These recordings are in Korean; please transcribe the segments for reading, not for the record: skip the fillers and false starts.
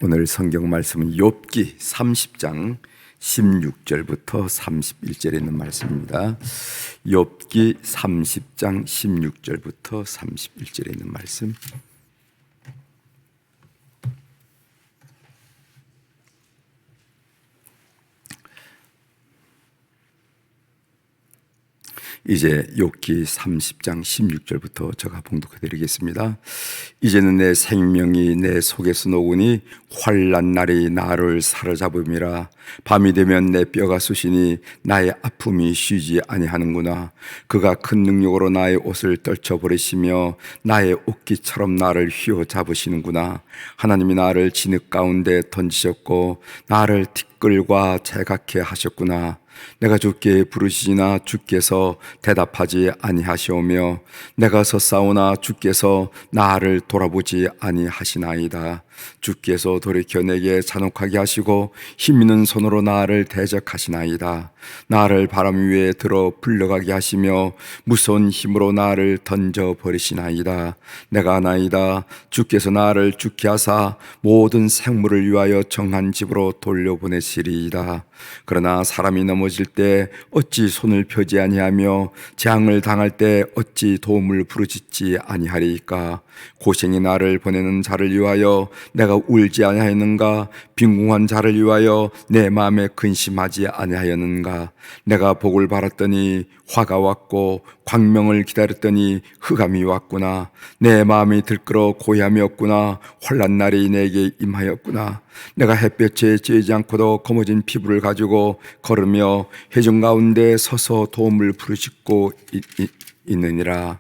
오늘 성경 말씀은 욥기 30장 16절부터 31절에 있는 말씀입니다. 욥기 30장 16절부터 31절에 있는 말씀. 이제 욥기 30장 16절부터 제가 봉독해 드리겠습니다. 이제는 내 생명이 내 속에서 녹으니 환난 날이 나를 사로잡음이라. 밤이 되면 내 뼈가 쑤시니 나의 아픔이 쉬지 아니하는구나. 그가 큰 능력으로 나의 옷을 떨쳐버리시며 나의 옷깃처럼 나를 휘어잡으시는구나. 하나님이 나를 진흙 가운데 던지셨고 나를 티끌과 제각케 하셨구나. 내가 주께 부르시나 주께서 대답하지 아니하시오며 내가 섰사오나 주께서 나를 돌아보지 아니하시나이다. 주께서 돌이켜 내게 잔혹하게 하시고 힘있는 손으로 나를 대적하시나이다. 나를 바람 위에 들어 불러가게 하시며 무서운 힘으로 나를 던져버리시나이다. 내가 아나이다. 주께서 나를 죽게 하사 모든 생물을 위하여 정한 집으로 돌려보내시리이다. 그러나 사람이 넘어질 때 어찌 손을 펴지 아니하며 재앙을 당할 때 어찌 도움을 부르짖지 아니하리이까. 고생이 나를 보내는 자를 위하여 내가 울지 아니하였는가. 빈궁한 자를 위하여 내 마음에 근심하지 아니하였는가. 내가 복을 바랐더니 화가 왔고 광명을 기다렸더니 흑암이 왔구나. 내 마음이 들끓어 고요함이 없구나. 환난 날이 내게 임하였구나. 내가 햇볕에 쬐지 않고도 검어진 피부를 가지고 걸으며 회중 가운데 서서 도움을 부르짖고 있느니라.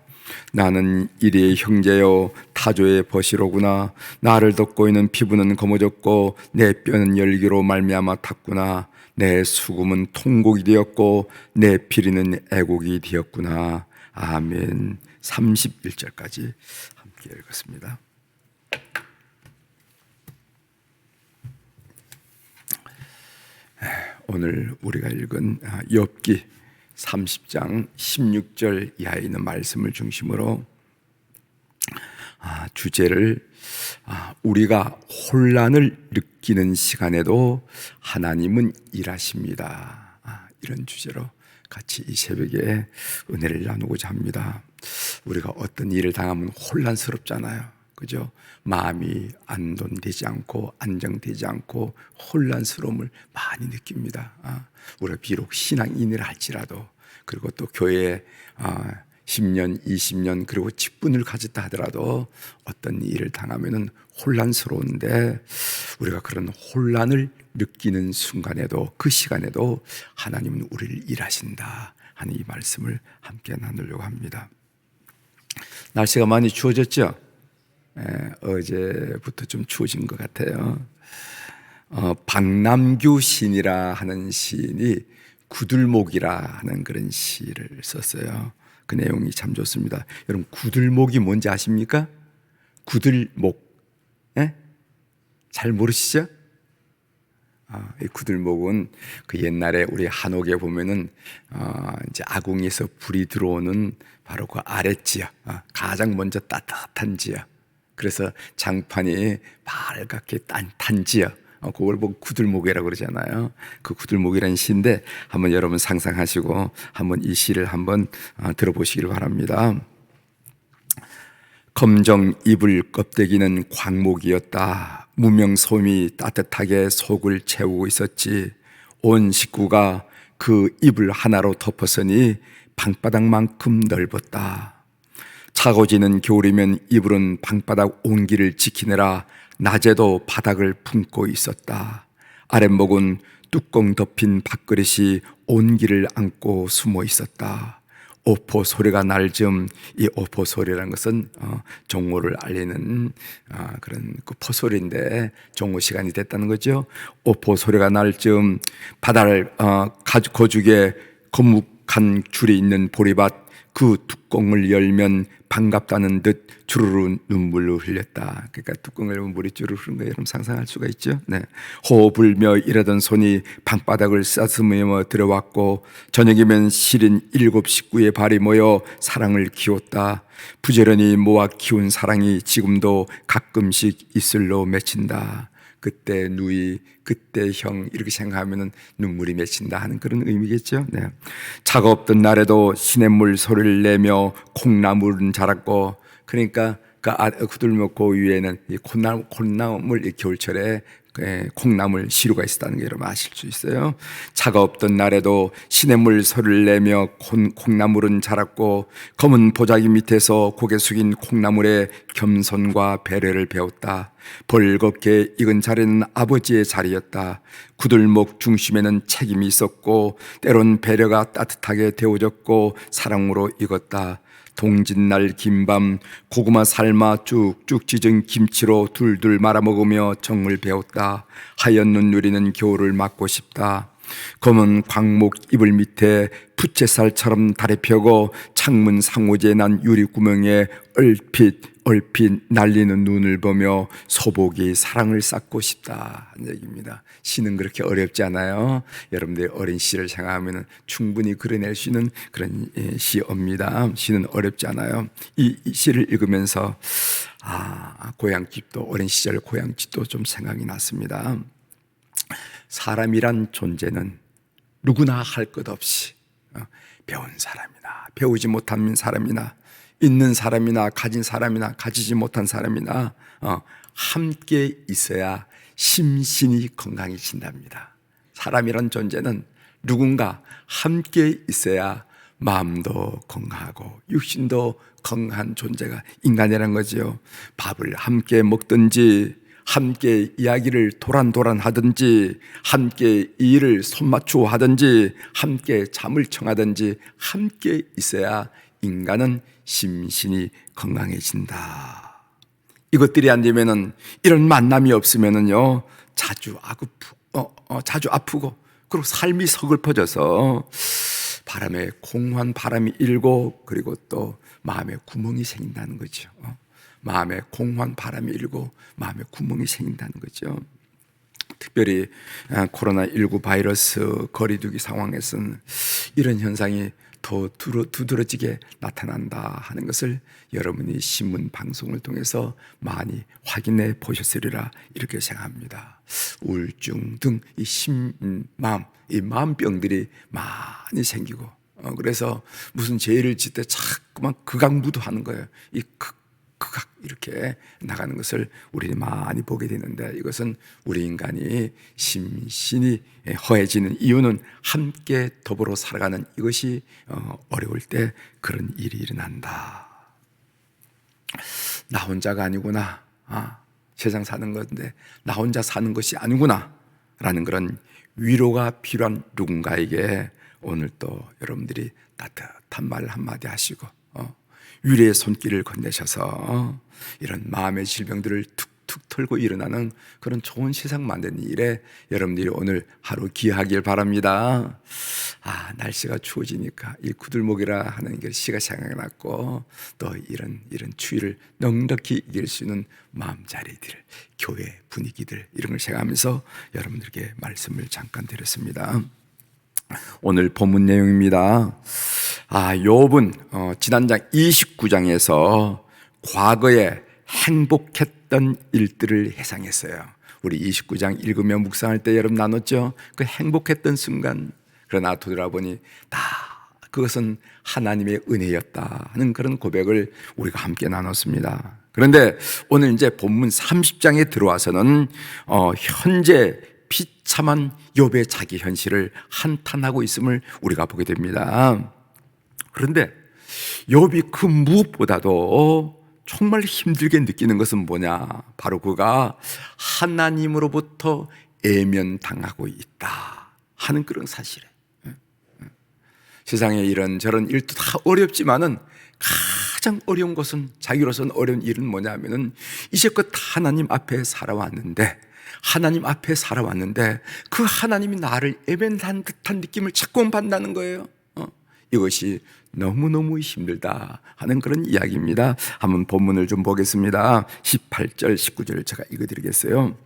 나는 이리의 형제요 타조의 벗이로구나. 나를 덮고 있는 피부는 검어졌고 내 뼈는 열기로 말미암아 탔구나. 내 수금은 통곡이 되었고 내 피리는 애곡이 되었구나. 아멘. 31절까지 함께 읽었습니다. 오늘 우리가 읽은 욥기 30장 16절 이하에 있는 말씀을 중심으로 주제를 우리가 혼란을 느끼는 시간에도 하나님은 일하십니다, 이런 주제로 같이 이 새벽에 은혜를 나누고자 합니다. 우리가 어떤 일을 당하면 혼란스럽잖아요, 그죠? 마음이 안돈되지 않고 안정되지 않고 혼란스러움을 많이 느낍니다. 우리가 비록 신앙인이라 할지라도, 그리고 또 교회에 10년, 20년 그리고 직분을 가졌다 하더라도 어떤 일을 당하면은 혼란스러운데, 우리가 그런 혼란을 느끼는 순간에도, 그 시간에도 하나님은 우리를 일하신다 하는 이 말씀을 함께 나누려고 합니다. 날씨가 많이 추워졌죠? 어제부터 좀 추워진 것 같아요. 박남규 시인이라 하는 시인이 구들목이라 하는 그런 시를 썼어요. 그 내용이 참 좋습니다. 여러분, 구들목이 뭔지 아십니까? 구들목, 잘 모르시죠? 이 구들목은 그 옛날에 우리 한옥에 보면은 이제 아궁이에서 불이 들어오는 바로 그 아랫지역, 가장 먼저 따뜻한 지역, 그래서 장판이 밝게 탄 지역, 그걸 보고 구들목이라고 그러잖아요. 그 구들목이라는 시인데 한번 여러분 상상하시고 한번 이 시를 한번 들어보시길 바랍니다. 검정 이불 껍데기는 광목이었다. 무명솜이 따뜻하게 속을 채우고 있었지. 온 식구가 그 이불 하나로 덮었으니 방바닥만큼 넓었다. 차고 지는 겨울이면 이불은 방바닥 온기를 지키느라 낮에도 바닥을 품고 있었다. 아랫목은 뚜껑 덮인 밥그릇이 온기를 안고 숨어 있었다. 오포 소리가 날 즈음, 이 오포 소리라는 것은 종호를 알리는 그런 그 포소리인데 종호 시간이 됐다는 거죠. 오포 소리가 날 즈음 바다를 거죽에 거묵한 줄이 있는 보리밭, 그 뚜껑을 열면 반갑다는 듯 주르르 눈물을 흘렸다. 그러니까 뚜껑을 열면 물이 주르르 흐르는 거 여러분 상상할 수가 있죠. 호흡 불며 일하던 손이 방바닥을 싸스며 들어왔고, 저녁이면 시린 7 식구의 발이 모여 사랑을 키웠다. 부지런히 모아 키운 사랑이 지금도 가끔씩 이슬로 맺힌다. 그때 누이, 그때 형 이렇게 생각하면 눈물이 맺힌다 하는 그런 의미겠죠. 네. 차가 없던 날에도 시냇물 소리를 내며 콩나물은 자랐고, 그러니까 구들목 그 위에는 이 콩나물, 이 겨울철에 콩나물 시루가 있었다는 게 여러분 아실 수 있어요. 차가 없던 날에도 시냇물 소리를 내며 콩나물은 자랐고, 검은 보자기 밑에서 고개 숙인 콩나물의 겸손과 배려를 배웠다. 벌겋게 익은 자리는 아버지의 자리였다. 구들목 중심에는 책임이 있었고, 때론 배려가 따뜻하게 데워졌고 사랑으로 익었다. 동짓날 긴밤 고구마 삶아 쭉쭉 찢은 김치로 둘둘 말아 먹으며 정을 배웠다. 하얀 눈 누리는 겨울을 맞고 싶다. 검은 광목 이불 밑에 부채살처럼 달에 펴고 창문 상호지에 난 유리구멍에 얼핏 날리는 눈을 보며 소복이 사랑을 쌓고 싶다 하는 얘기입니다. 시는 그렇게 어렵지 않아요. 여러분들이 어린 시를 생각하면 충분히 그려낼 수 있는 그런 시입니다. 시는 어렵지 않아요. 이 시를 읽으면서 고향집도, 어린 시절 고향집도 좀 생각이 났습니다. 사람이란 존재는 누구나 할 것 없이 배운 사람이나 배우지 못한 사람이나 있는 사람이나 가진 사람이나 가지지 못한 사람이나 함께 있어야 심신이 건강해진답니다. 사람이란 존재는 누군가 함께 있어야 마음도 건강하고 육신도 건강한 존재가 인간이라는 거죠. 밥을 함께 먹든지 함께 이야기를 도란도란 하든지 함께 일을 손맞추어 하든지 함께 잠을 청하든지 함께 있어야 인간은 심신이 건강해진다. 이것들이 안 되면은, 이런 만남이 없으면은요 자주 아프고 그리고 삶이 서글퍼져서 바람에 공허한 바람이 일고, 그리고 또 마음에 구멍이 생긴다는 거죠. 마음에 공허한 바람이 일고 마음에 구멍이 생긴다는 거죠. 특별히 코로나19 바이러스 거리두기 상황에서는 이런 현상이 더 두드러지게 나타난다 하는 것을 여러분이 신문 방송을 통해서 많이 확인해 보셨으리라 이렇게 생각합니다. 우울증 등 이 마음병들이 많이 생기고, 그래서 무슨 죄를 짓 때 자꾸만 극악무도하는 거예요. 이 극악 이렇게 나가는 것을 우리 많이 보게 되는데, 이것은 우리 인간이 심신이 허해지는 이유는 함께 더불어 살아가는 이것이 어려울 때 그런 일이 일어난다. 나 혼자가 아니구나. 세상 사는 건데 나 혼자 사는 것이 아니구나 라는 그런 위로가 필요한 누군가에게 오늘 또 여러분들이 따뜻한 말 한마디 하시고 위로의 손길을 건네셔서 이런 마음의 질병들을 툭툭 털고 일어나는 그런 좋은 세상 만드는 일에 여러분들이 오늘 하루 기하길 바랍니다. 날씨가 추워지니까 이 구들목이라 하는 게 시가 생각났고, 또 이런 추위를 넉넉히 이길 수 있는 마음자리들, 교회 분위기들, 이런 걸 생각하면서 여러분들께 말씀을 잠깐 드렸습니다. 오늘 본문 내용입니다. 욥은 지난장 29장에서 과거에 행복했던 일들을 회상했어요. 우리 29장 읽으며 묵상할 때 여러분 나눴죠? 그 행복했던 순간. 그러나 돌아보니 그것은 하나님의 은혜였다 하는 그런 고백을 우리가 함께 나눴습니다. 그런데 오늘 이제 본문 30장에 들어와서는 현재 비참한 욥의 자기 현실을 한탄하고 있음을 우리가 보게 됩니다. 그런데 욥이 그 무엇보다도 정말 힘들게 느끼는 것은 뭐냐? 바로 그가 하나님으로부터 애면당하고 있다 하는 그런 사실이에요. 세상에 이런저런 일도 다 어렵지만은 가장 어려운 것은, 자기로서는 어려운 일은 뭐냐면은 이제껏 하나님 앞에 살아왔는데 그 하나님이 나를 애면한 듯한 느낌을 자꾸 받는다는 거예요. 이것이 너무너무 힘들다 하는 그런 이야기입니다. 한번 본문을 좀 보겠습니다. 18절 19절을 제가 읽어드리겠어요.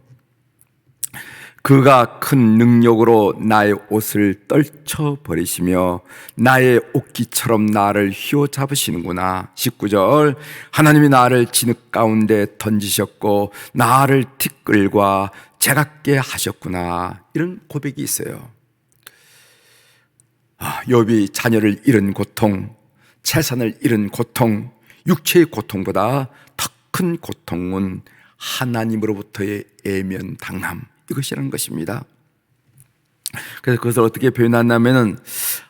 그가 큰 능력으로 나의 옷을 떨쳐버리시며 나의 옷깃처럼 나를 휘어잡으시는구나. 19절 하나님이 나를 진흙 가운데 던지셨고 나를 티끌과 제각게 하셨구나, 이런 고백이 있어요. 욥이 자녀를 잃은 고통, 재산을 잃은 고통, 육체의 고통보다 더 큰 고통은 하나님으로부터의 애면당함, 이것이라는 것입니다. 그래서 그것을 어떻게 표현하냐면은,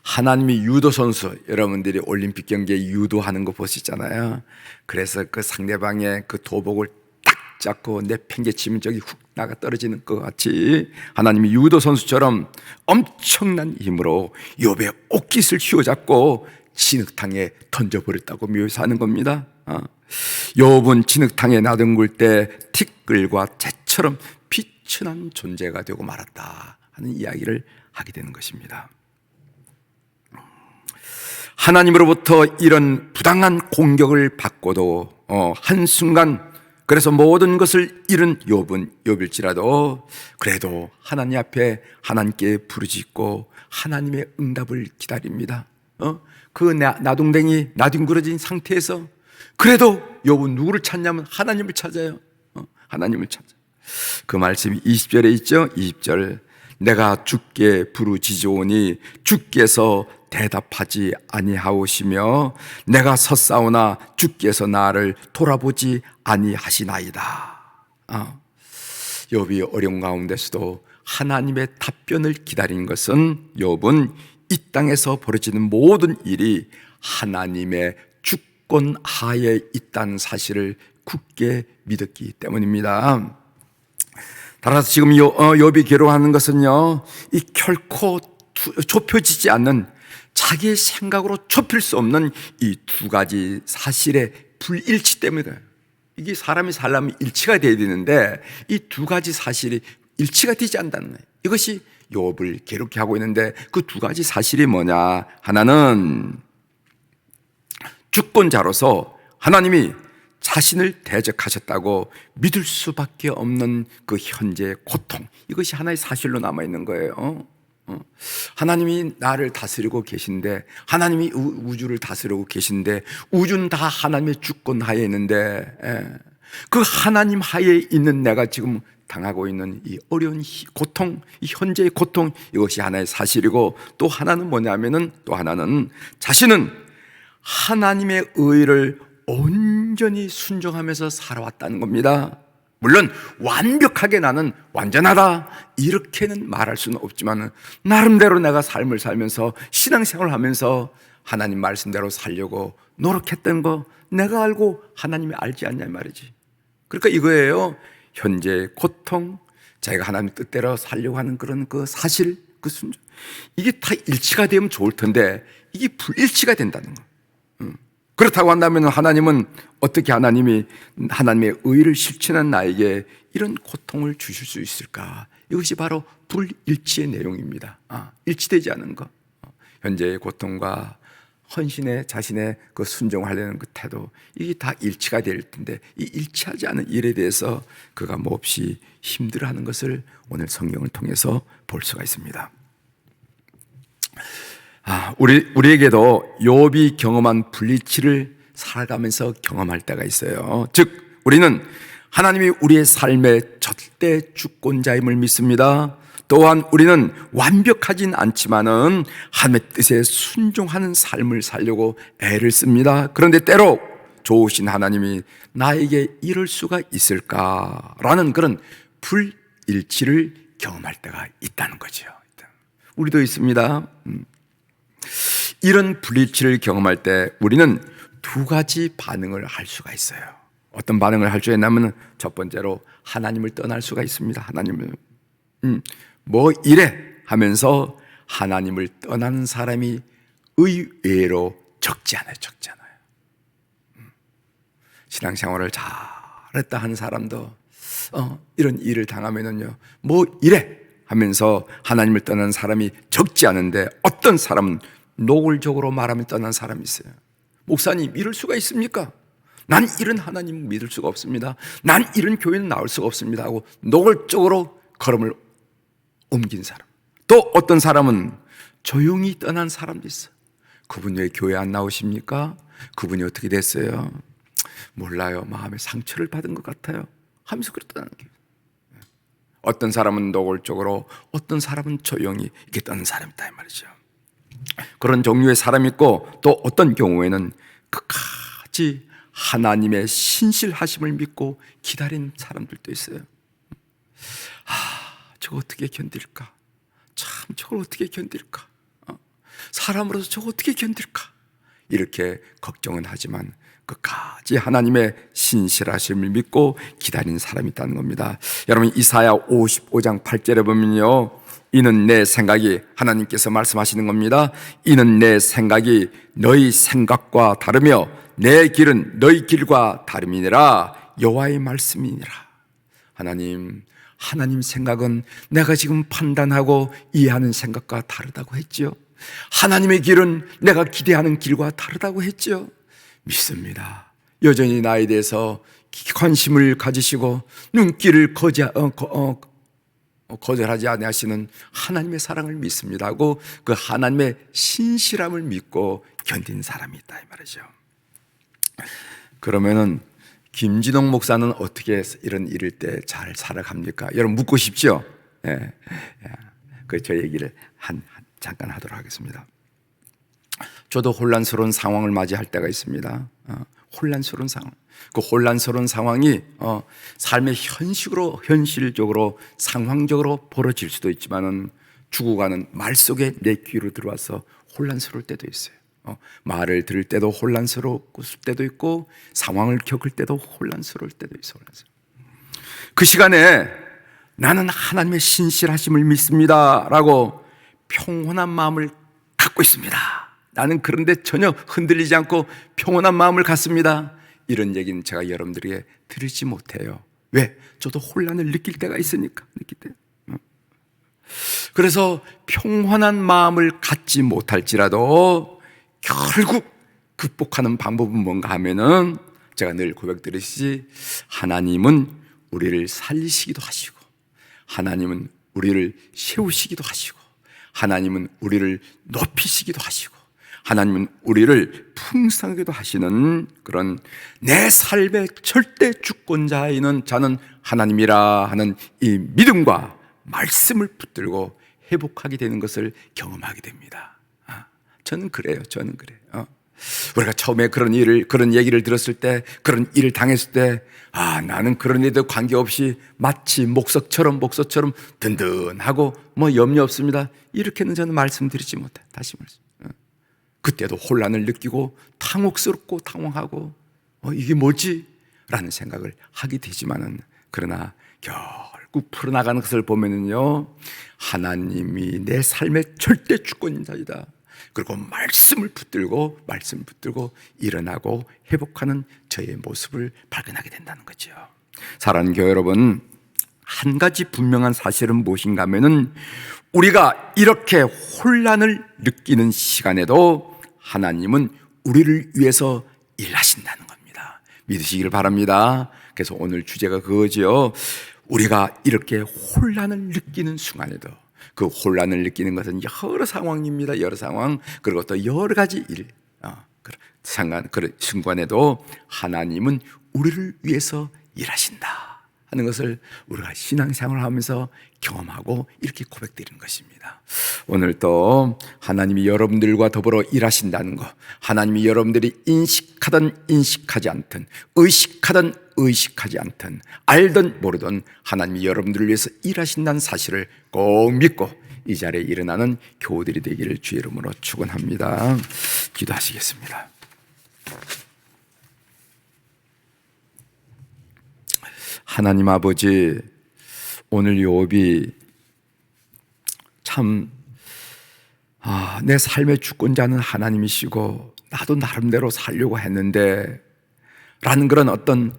하나님이 유도 선수, 여러분들이 올림픽 경기에 유도하는 거 보시잖아요. 그래서 그 상대방의 그 도복을 딱 잡고 내팽개치면 저기 훅 나가 떨어지는 것 같이, 하나님이 유도 선수처럼 엄청난 힘으로 욥의 옷깃을 휘어잡고 진흙탕에 던져버렸다고 묘사하는 겁니다. 욥은 진흙탕에 나뒹굴 때 티끌과 재처럼 비천한 존재가 되고 말았다 하는 이야기를 하게 되는 것입니다. 하나님으로부터 이런 부당한 공격을 받고도 한순간, 그래서 모든 것을 잃은 욥일지라도 그래도 하나님 앞에 하나님께 부르짖고 하나님의 응답을 기다립니다. 그 나동댕이 나뒹굴어진 상태에서 그래도 욥은 누구를 찾냐면 하나님을 찾아요. 하나님을 찾아요. 그 말씀이 20절에 있죠. 20절, 내가 주께 부르짖으오니 주께서 대답하지 아니하오시며 내가 섰사오나 주께서 나를 돌아보지 아니하시나이다. 욥이 어려운 가운데서도 하나님의 답변을 기다리는 것은, 욥은 이 땅에서 벌어지는 모든 일이 하나님의 주권 하에 있다는 사실을 굳게 믿었기 때문입니다. 따라서 지금 욥이 괴로워하는 것은요, 이 결코 좁혀지지 않는, 자기의 생각으로 좁힐 수 없는 이 두 가지 사실의 불일치 때문이에요. 이게 사람이 살려면 일치가 돼야 되는데 이 두 가지 사실이 일치가 되지 않는다는 거예요. 이것이 욥을 괴롭게 하고 있는데, 그 두 가지 사실이 뭐냐? 하나는 주권자로서 하나님이 자신을 대적하셨다고 믿을 수밖에 없는 그 현재의 고통, 이것이 하나의 사실로 남아있는 거예요. 하나님이 나를 다스리고 계신데, 하나님이 우주를 다스리고 계신데, 우주는 다 하나님의 주권 하에 있는데, 그 하나님 하에 있는 내가 지금 당하고 있는 이 어려운 고통, 이 현재의 고통, 이것이 하나의 사실이고, 또 하나는 뭐냐면은, 또 하나는 자신은 하나님의 의를 온전히 순종하면서 살아왔다는 겁니다. 물론 완벽하게 나는 완전하다 이렇게는 말할 수는 없지만, 나름대로 내가 삶을 살면서 신앙생활을 하면서 하나님 말씀대로 살려고 노력했던 거 내가 알고 하나님이 알지 않냐 말이지. 그러니까 이거예요. 현재의 고통, 자기가 하나님 뜻대로 살려고 하는 그런 그 사실, 그 순종, 이게 다 일치가 되면 좋을 텐데 이게 불일치가 된다는 거. 그렇다고 한다면 하나님은 어떻게 하나님이 하나님의 의를 실천한 나에게 이런 고통을 주실 수 있을까? 이것이 바로 불일치의 내용입니다. 일치되지 않은 것. 현재의 고통과 헌신의 자신의 그 순종하려는 그 태도, 이게 다 일치가 될 텐데 이 일치하지 않은 일에 대해서 그가 몹시 힘들어하는 것을 오늘 성경을 통해서 볼 수가 있습니다. 우리에게도 욥이 경험한 불일치를 살아가면서 경험할 때가 있어요. 즉, 우리는 하나님이 우리의 삶의 절대 주권자임을 믿습니다. 또한 우리는 완벽하진 않지만은 하나님의 뜻에 순종하는 삶을 살려고 애를 씁니다. 그런데 때로 좋으신 하나님이 나에게 이럴 수가 있을까라는 그런 불일치를 경험할 때가 있다는 거죠. 우리도 있습니다. 이런 불일치를 경험할 때 우리는 두 가지 반응을 할 수가 있어요. 어떤 반응을 할 수 있냐면, 첫 번째로 하나님을 떠날 수가 있습니다. 하나님을 뭐 이래 하면서 하나님을 떠나는 사람이 의외로 적지 않아요. 신앙생활을 잘했다 하는 사람도 이런 일을 당하면은요, 뭐 이래 하면서 하나님을 떠나는 사람이 적지 않은데, 어떤 사람은 노골적으로 말하면 떠난 사람이 있어요. 목사님, 이럴 수가 있습니까? 난 이런 하나님 믿을 수가 없습니다. 난 이런 교회는 나올 수가 없습니다 하고 노골적으로 걸음을 옮긴 사람. 또 어떤 사람은 조용히 떠난 사람도 있어. 그분 왜 교회 안 나오십니까? 그분이 어떻게 됐어요? 몰라요. 마음에 상처를 받은 것 같아요 하면서 그렇게 떠나는 게. 어떤 사람은 노골적으로, 어떤 사람은 조용히 이렇게 떠는 사람이 있다 이 말이죠. 그런 종류의 사람이 있고, 또 어떤 경우에는 끝까지 하나님의 신실하심을 믿고 기다리는 사람들도 있어요. 저거 어떻게 견딜까? 참 저걸 어떻게 견딜까? 사람으로서 저거 어떻게 견딜까? 이렇게 걱정은 하지만 끝까지 하나님의 신실하심을 믿고 기다리는 사람이 있다는 겁니다. 여러분, 이사야 55장 8절에 보면요, 이는 내 생각이, 하나님께서 말씀하시는 겁니다. 이는 내 생각이 너희 생각과 다르며 내 길은 너희 길과 다름이니라. 여호와의 말씀이니라. 하나님 생각은 내가 지금 판단하고 이해하는 생각과 다르다고 했지요. 하나님의 길은 내가 기대하는 길과 다르다고 했지요. 믿습니다. 여전히 나에 대해서 관심을 가지시고 눈길을 거절하지 아니하시는 하나님의 사랑을 믿습니다 하고, 그 하나님의 신실함을 믿고 견딘 사람이 있다 이 말이죠. 그러면은 김진홍 목사는 어떻게 이런 일일 때 잘 살아갑니까? 여러분 묻고 싶죠? 예. 저 얘기를 잠깐 하도록 하겠습니다. 저도 혼란스러운 상황을 맞이할 때가 있습니다. 혼란스러운 상황. 그 혼란스러운 상황이 삶의 현실적으로 상황적으로 벌어질 수도 있지만은 죽어가는 말 속에 내 귀로 들어와서 혼란스러울 때도 있어요. 말을 들을 때도 혼란스러울 때도 있고, 상황을 겪을 때도 혼란스러울 때도 있어요. 그 시간에 나는 하나님의 신실하심을 믿습니다 라고 평온한 마음을 갖고 있습니다. 나는 그런데 전혀 흔들리지 않고 평온한 마음을 갖습니다. 이런 얘기는 제가 여러분들에게 드리지 못해요. 왜? 저도 혼란을 느낄 때가 있으니까. 그래서 평온한 마음을 갖지 못할지라도 결국 극복하는 방법은 뭔가 하면은, 제가 늘 고백드리듯이 하나님은 우리를 살리시기도 하시고, 하나님은 우리를 세우시기도 하시고, 하나님은 우리를 높이시기도 하시고, 하나님은 우리를 풍성하게도 하시는 그런 내 삶의 절대 주권자인 자는 하나님이라 하는 이 믿음과 말씀을 붙들고 회복하게 되는 것을 경험하게 됩니다. 저는 그래요. 우리가 처음에 그런 얘기를 들었을 때, 그런 일을 당했을 때, 나는 그런 일도 관계없이 마치 목석처럼 든든하고 염려 없습니다. 이렇게는 저는 말씀드리지 못해요. 다시 말씀. 그때도 혼란을 느끼고 당혹스럽고 당황하고 이게 뭐지? 라는 생각을 하게 되지만은, 그러나 결국 풀어나가는 것을 보면은요, 하나님이 내 삶의 절대 주권자이다. 그리고 말씀을 붙들고 일어나고 회복하는 저의 모습을 발견하게 된다는 거죠. 사랑하는 교회 여러분, 한 가지 분명한 사실은 무엇인가 하면은, 우리가 이렇게 혼란을 느끼는 시간에도 하나님은 우리를 위해서 일하신다는 겁니다. 믿으시길 바랍니다. 그래서 오늘 주제가 그거죠. 우리가 이렇게 혼란을 느끼는 순간에도, 그 혼란을 느끼는 것은 여러 상황입니다. 여러 상황, 그리고 또 여러 가지 그 순간에도 하나님은 우리를 위해서 일하신다 하는 것을 우리가 신앙생활을 하면서 경험하고 이렇게 고백드리는 것입니다. 오늘 또 하나님이 여러분들과 더불어 일하신다는 것, 하나님이 여러분들이 인식하든 인식하지 않든, 의식하든 의식하지 않든, 알든 모르든 하나님이 여러분들을 위해서 일하신다는 사실을 꼭 믿고 이 자리에 일어나는 교우들이 되기를 주의 이름으로 축원합니다. 기도하시겠습니다. 하나님 아버지, 오늘 욥이 참 내 삶의 주권자는 하나님이시고 나도 나름대로 살려고 했는데 라는 그런 어떤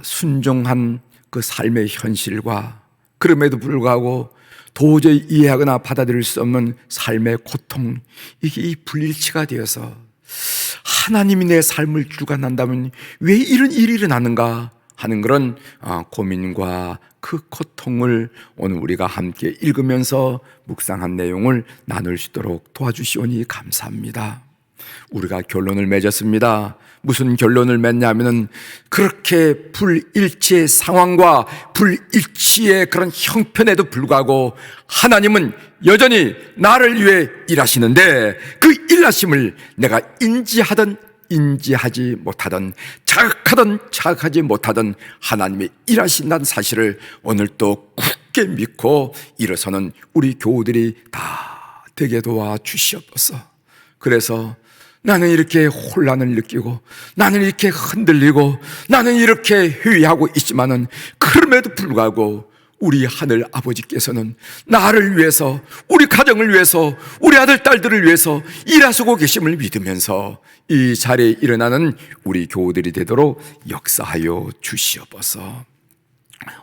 순종한 그 삶의 현실과, 그럼에도 불구하고 도저히 이해하거나 받아들일 수 없는 삶의 고통, 이게 이 불일치가 되어서 하나님이 내 삶을 주관한다면 왜 이런 일이 일어나는가 하는 그런 고민과 그 고통을 오늘 우리가 함께 읽으면서 묵상한 내용을 나눌 수 있도록 도와주시오니 감사합니다. 우리가 결론을 맺었습니다. 무슨 결론을 맺냐면은 그렇게 불일치의 상황과 불일치의 그런 형편에도 불구하고 하나님은 여전히 나를 위해 일하시는데, 그 일하심을 내가 인지하든 인지하지 못하든, 자각하든 자각하지 못하든 하나님의 일하신다는 사실을 오늘 또 굳게 믿고 일어서는 우리 교우들이 다 되게 도와 주시옵소서. 그래서 나는 이렇게 혼란을 느끼고, 나는 이렇게 흔들리고, 나는 이렇게 회의하고 있지만은 그럼에도 불구하고 우리 하늘 아버지께서는 나를 위해서, 우리 가정을 위해서, 우리 아들 딸들을 위해서 일하시고 계심을 믿으면서 이 자리에 일어나는 우리 교우들이 되도록 역사하여 주시옵소서.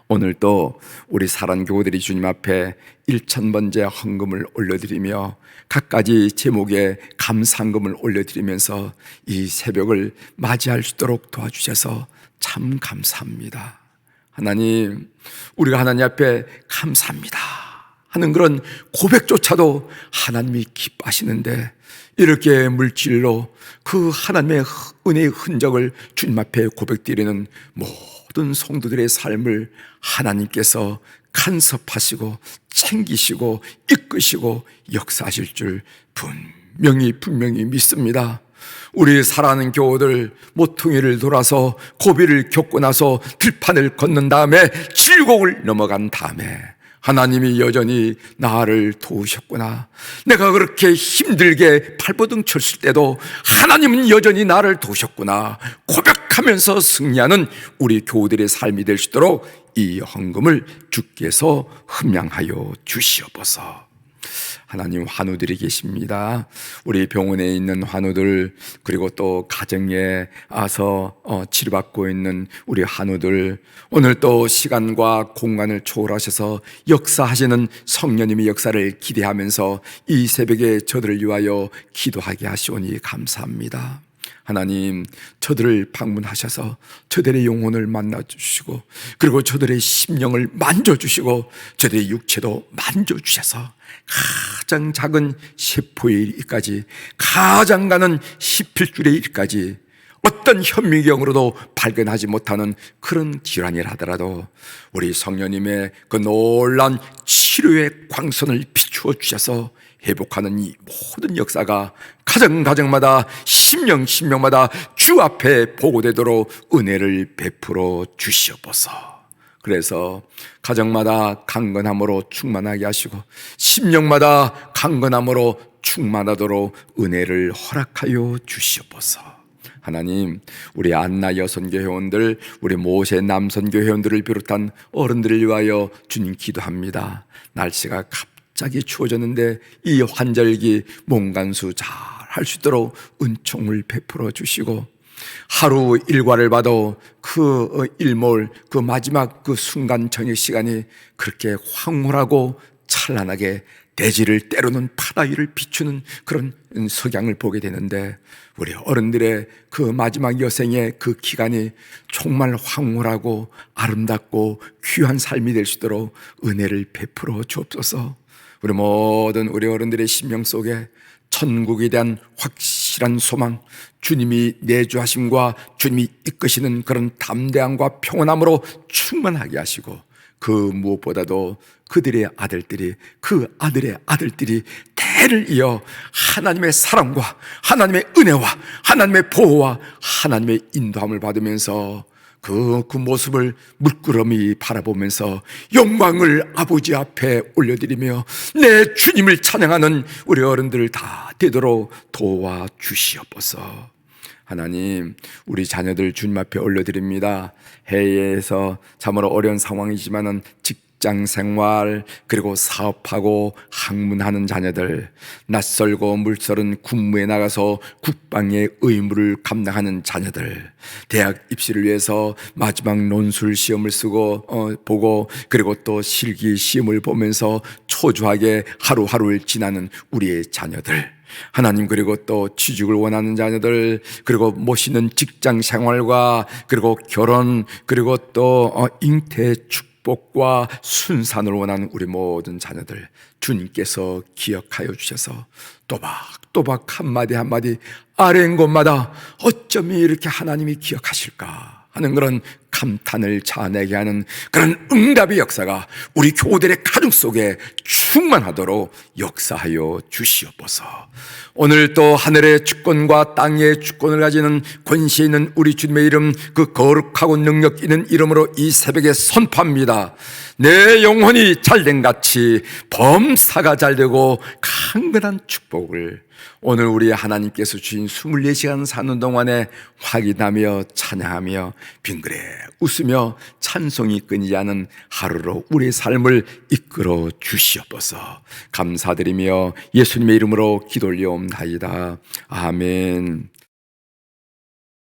오늘 또 우리 사랑 교우들이 주님 앞에 1,000번째 헌금을 올려드리며 각가지 제목에 감사헌금을 올려드리면서 이 새벽을 맞이할 수 있도록 도와주셔서 참 감사합니다. 하나님, 우리가 하나님 앞에 감사합니다 하는 그런 고백조차도 하나님이 기뻐하시는데, 이렇게 물질로 그 하나님의 은혜의 흔적을 주님 앞에 고백드리는 모든 성도들의 삶을 하나님께서 간섭하시고 챙기시고 이끄시고 역사하실 줄 분명히 믿습니다. 우리 사랑하는 교우들, 모퉁이를 돌아서 고비를 겪고 나서 들판을 걷는 다음에 질곡을 넘어간 다음에 하나님이 여전히 나를 도우셨구나, 내가 그렇게 힘들게 발버둥 쳤을 때도 하나님은 여전히 나를 도우셨구나 고백하면서 승리하는 우리 교우들의 삶이 될 수 있도록 이 헌금을 주께서 흠양하여 주시옵소서. 하나님, 환우들이 계십니다. 우리 병원에 있는 환우들, 그리고 또 가정에 와서 치료받고 있는 우리 환우들, 오늘 또 시간과 공간을 초월하셔서 역사하시는 성령님의 역사를 기대하면서 이 새벽에 저들을 위하여 기도하게 하시오니 감사합니다. 하나님, 저들을 방문하셔서 저들의 영혼을 만나주시고, 그리고 저들의 심령을 만져주시고, 저들의 육체도 만져주셔서 가장 작은 세포의 일까지, 가장 가는 십필줄의 일까지 어떤 현미경으로도 발견하지 못하는 그런 질환이라 하더라도 우리 성령님의 그 놀라운 치료의 광선을 비추어 주셔서 회복하는 이 모든 역사가 가정마다 심령마다 주 앞에 보고되도록 은혜를 베풀어 주시옵소서. 그래서 가정마다 강건함으로 충만하게 하시고 심령마다 강건함으로 충만하도록 은혜를 허락하여 주시옵소서. 하나님, 우리 안나 여선교 회원들, 우리 모세 남선교 회원들을 비롯한 어른들을 위하여 주님 기도합니다. 날씨가 갑자기 추워졌는데 이 환절기 몸간수 잘 할 수 있도록 은총을 베풀어 주시고, 하루 일과를 봐도 그 일몰, 그 마지막 그 순간 저녁 시간이 그렇게 황홀하고 찬란하게 대지를 때로는 바다 위를 비추는 그런 석양을 보게 되는데, 우리 어른들의 그 마지막 여생의 그 기간이 정말 황홀하고 아름답고 귀한 삶이 될 수 있도록 은혜를 베풀어 주옵소서. 우리 모든 우리 어른들의 심령 속에 천국에 대한 확실한 소망, 주님이 내주하심과 주님이 이끄시는 그런 담대함과 평온함으로 충만하게 하시고, 그 무엇보다도 그들의 아들들이, 그 아들의 아들들이 대를 이어 하나님의 사랑과 하나님의 은혜와 하나님의 보호와 하나님의 인도함을 받으면서 그 모습을 물끄러미 바라보면서 영광을 아버지 앞에 올려드리며 내 주님을 찬양하는 우리 어른들 다 되도록 도와주시옵소서. 하나님, 우리 자녀들 주님 앞에 올려드립니다. 해외에서 참으로 어려운 상황이지만은 직장 생활, 그리고 사업하고 학문하는 자녀들, 낯설고 물설은 군무에 나가서 국방의 의무를 감당하는 자녀들, 대학 입시를 위해서 마지막 논술 시험을 보고, 그리고 또 실기 시험을 보면서 초조하게 하루하루를 지나는 우리의 자녀들, 하나님, 그리고 또 취직을 원하는 자녀들, 그리고 멋있는 직장 생활과 그리고 결혼, 그리고 또 잉태 축 축복과 순산을 원하는 우리 모든 자녀들 주님께서 기억하여 주셔서 또박또박 한마디 한마디 아뢰는 곳마다 어쩜 이렇게 하나님이 기억하실까 하는 그런 감탄을 자아내게 하는 그런 응답의 역사가 우리 교우들의 가정 속에 충만하도록 역사하여 주시옵소서. 오늘 또 하늘의 주권과 땅의 주권을 가지는 권세 있는 우리 주님의 이름, 그 거룩하고 능력 있는 이름으로 이 새벽에 선포합니다. 내 영혼이 잘된 같이 범사가 잘되고 강건한 축복을 오늘 우리 하나님께서 주신 24시간 사는 동안에 확인하며 찬양하며 빙그레 웃으며 찬송이 끊이지 않은 하루로 우리의 삶을 이끌어 주시옵소서. 감사드리며 예수님의 이름으로 기도 올려옵나이다. 아멘.